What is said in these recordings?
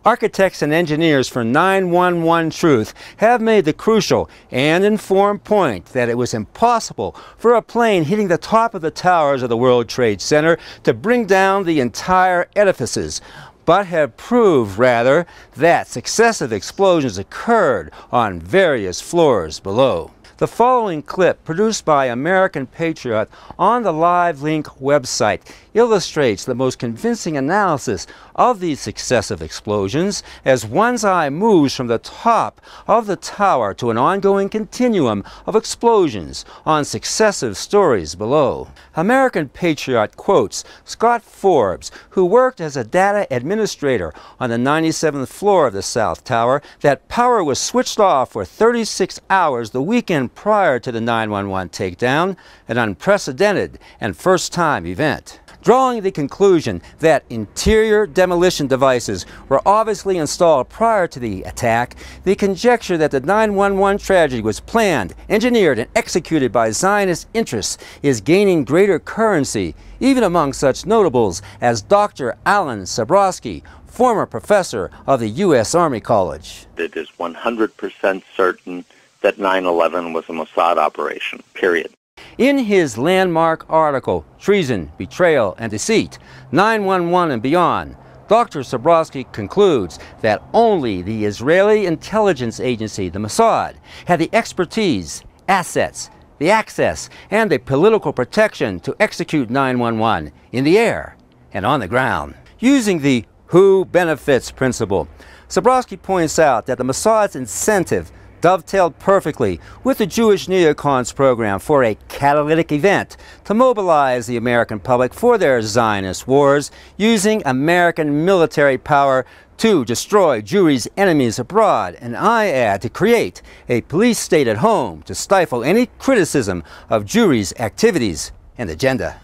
Architects and engineers for 9/11 Truth have made the crucial and informed point that it was impossible for a plane hitting the top of the towers of the World Trade Center to bring down the entire edifices, but have proved, rather, that successive explosions occurred on various floors below. The following clip, produced by American Patriot on the Live Link website, illustrates the most convincing analysis of these successive explosions as one's eye moves from the top of the tower to an ongoing continuum of explosions on successive stories below. American Patriot quotes Scott Forbes, who worked as a data administrator on the 97th floor of the South Tower, that power was switched off for 36 hours the weekend prior to the 9/11 takedown, an unprecedented and first-time event. Drawing the conclusion that interior demolition devices were obviously installed prior to the attack, the conjecture that the 9/11 tragedy was planned, engineered, and executed by Zionist interests is gaining greater currency, even among such notables as Dr. Alan Sabrowski, former professor of the U.S. Army College. It is 100% certain that 9/11 was a Mossad operation, period. In his landmark article, Treason, Betrayal, and Deceit, 9/11 and Beyond, Dr. Sabrowski concludes that only the Israeli intelligence agency, the Mossad, had the expertise, assets, the access, and the political protection to execute 9/11 in the air and on the ground. Using the who benefits principle, Sabrowski points out that the Mossad's incentive dovetailed perfectly with the Jewish neocons program for a catalytic event to mobilize the American public for their Zionist wars, using American military power to destroy Jewry's enemies abroad, and I add, to create a police state at home to stifle any criticism of Jewry's activities and agenda.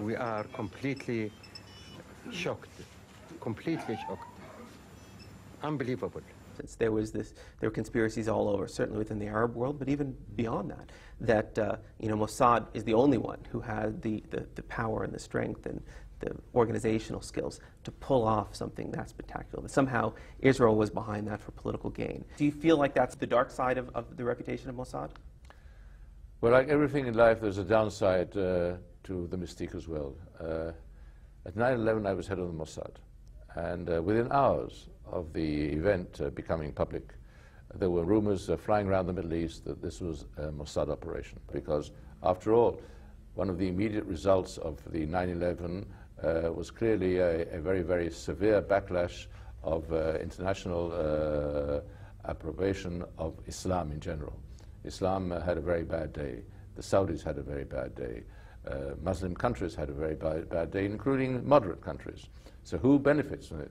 We are completely shocked, unbelievable. There were conspiracies all over, certainly within the Arab world, but even beyond that, Mossad is the only one who had the power and the strength and the organizational skills to pull off something that spectacular. That somehow Israel was behind that for political gain. Do you feel like that's the dark side of the reputation of Mossad? Well, like everything in life, there's a downside to the mystique as well. At 9/11, I was head of the Mossad, and within hours of the event becoming public, there were rumors flying around the Middle East that this was a Mossad operation, because after all, one of the immediate results of the 9/11 was clearly a very, very severe backlash of international approbation of Islam in general. Islam had a very bad day. The Saudis had a very bad day. Muslim countries had a very bad day, including moderate countries. So who benefits from it?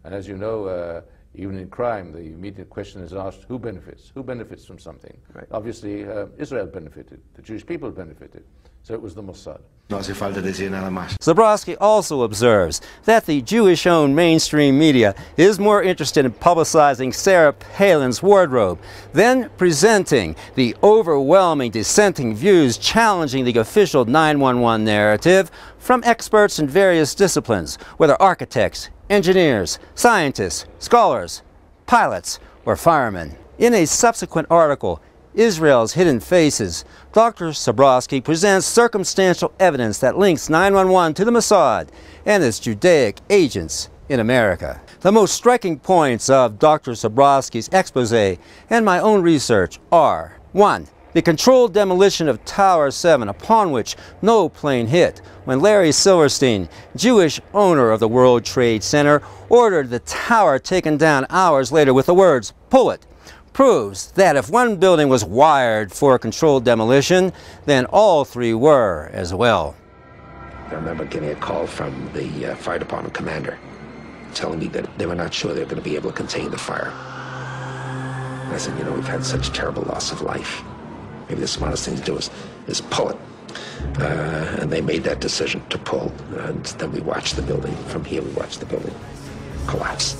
And as you know, even in crime, the immediate question is asked, who benefits? Who benefits from something? Right. Obviously, Israel benefited. The Jewish people benefited. So it was the Mossad. Sabrowski also observes that the Jewish-owned mainstream media is more interested in publicizing Sarah Palin's wardrobe than presenting the overwhelming dissenting views challenging the official 9/11 narrative from experts in various disciplines, whether architects, engineers, scientists, scholars, pilots, or firemen. In a subsequent article, Israel's Hidden Faces, Dr. Sabrowski presents circumstantial evidence that links 9/11 to the Mossad and its Judaic agents in America. The most striking points of Dr. Sabrowski's expose and my own research are: 1. The controlled demolition of Tower 7, upon which no plane hit, when Larry Silverstein, Jewish owner of the World Trade Center, ordered the tower taken down hours later with the words, "Pull it," proves that if one building was wired for controlled demolition, then all three were as well. I remember getting a call from the fire department commander telling me that they were not sure they were going to be able to contain the fire. And I said, we've had such terrible loss of life. Maybe the smartest thing to do is pull it. And they made that decision to pull. And then we watched the building. From here, we watched the building collapse.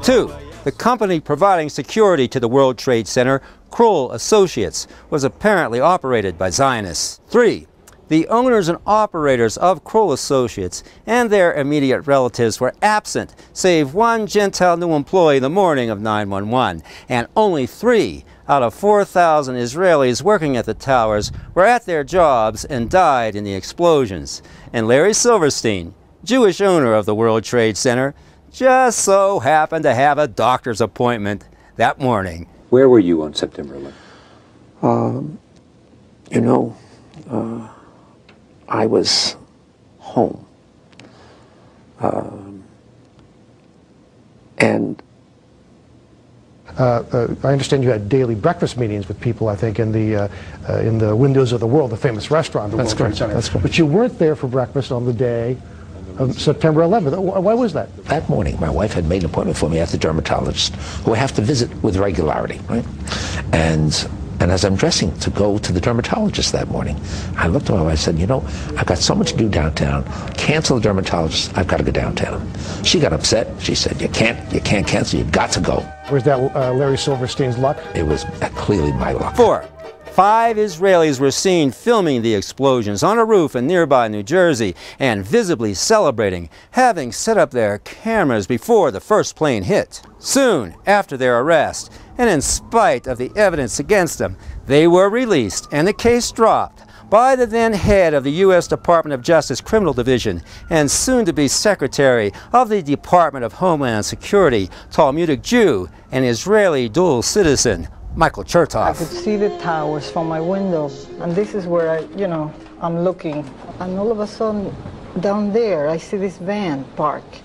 2. The company providing security to the World Trade Center, Kroll Associates, was apparently operated by Zionists. 3. The owners and operators of Kroll Associates and their immediate relatives were absent, save one Gentile new employee the morning of 9/11, and only 3 out of 4,000 Israelis working at the towers were at their jobs and died in the explosions. And Larry Silverstein, Jewish owner of the World Trade Center, just so happened to have a doctor's appointment that morning. Where were you on September 11th? I was home. And I understand you had daily breakfast meetings with people, I think, in the Windows of the World, the famous restaurant, the World Trade Center. That's correct. But you weren't there for breakfast on the day of September 11th. Why was that? that morning, my wife had made an appointment for me at the dermatologist, who I have to visit with regularity, right? And as I'm dressing to go to the dermatologist that morning, I looked at my wife and said, you know, I've got so much to do downtown. Cancel the dermatologist. I've got to go downtown. She got upset. She said, you can't cancel. You've got to go. Was that Larry Silverstein's luck? It was clearly my luck. 4. 5 Israelis were seen filming the explosions on a roof in nearby New Jersey and visibly celebrating, having set up their cameras before the first plane hit. Soon after their arrest, and in spite of the evidence against them, they were released and the case dropped by the then head of the U.S. Department of Justice Criminal Division and soon-to-be Secretary of the Department of Homeland Security, Talmudic Jew and Israeli dual citizen, Michael Chertoff. I could see the towers from my window, and this is where I'm looking. And all of a sudden, down there, I see this van parked.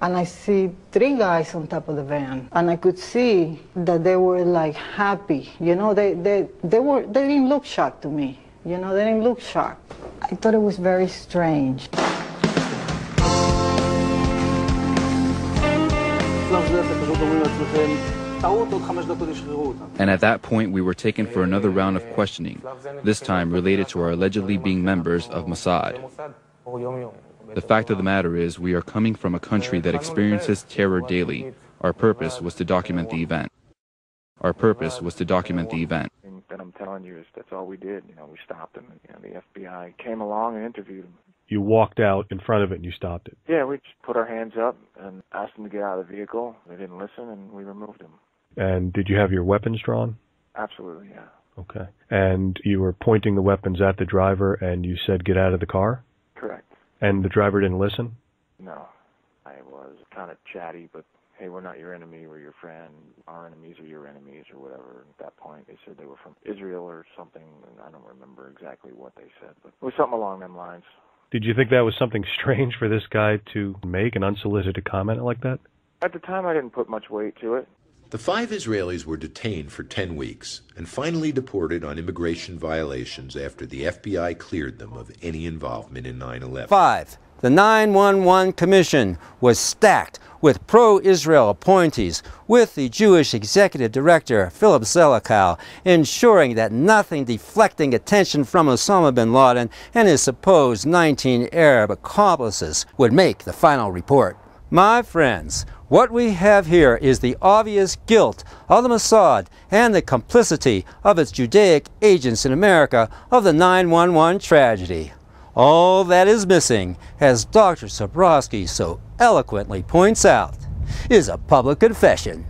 And I see 3 guys on top of the van. And I could see that they were like happy. You know, they didn't look shocked to me. You know, they didn't look shocked. I thought it was very strange. And at that point, we were taken for another round of questioning, this time related to our allegedly being members of Mossad. The fact of the matter is, we are coming from a country that experiences terror daily. Our purpose was to document the event. Our purpose was to document the event. And I'm telling you, that's all we did. You know, we stopped him. You know, the FBI came along and interviewed him. You walked out in front of it and you stopped it? Yeah, we just put our hands up and asked them to get out of the vehicle. They didn't listen, and we removed them. And did you have your weapons drawn? Absolutely, yeah. Okay. And you were pointing the weapons at the driver and you said, get out of the car? Correct. And the driver didn't listen? No. I was kind of chatty, but hey, we're not your enemy, we're your friend. Our enemies are your enemies or whatever. At that point, they said they were from Israel or something, and I don't remember exactly what they said, but it was something along them lines. Did you think that was something strange for this guy to make an unsolicited comment like that? At the time, I didn't put much weight to it. The 5 Israelis were detained for 10 weeks and finally deported on immigration violations after the FBI cleared them of any involvement in 9/11. 5. The 9/11 Commission was stacked with pro-Israel appointees, with the Jewish executive director, Philip Zelikow, ensuring that nothing deflecting attention from Osama bin Laden and his supposed 19 Arab accomplices would make the final report. My friends, what we have here is the obvious guilt of the Mossad and the complicity of its Judaic agents in America of the 9/11 tragedy. All that is missing, as Dr. Sobrowski so eloquently points out, is a public confession.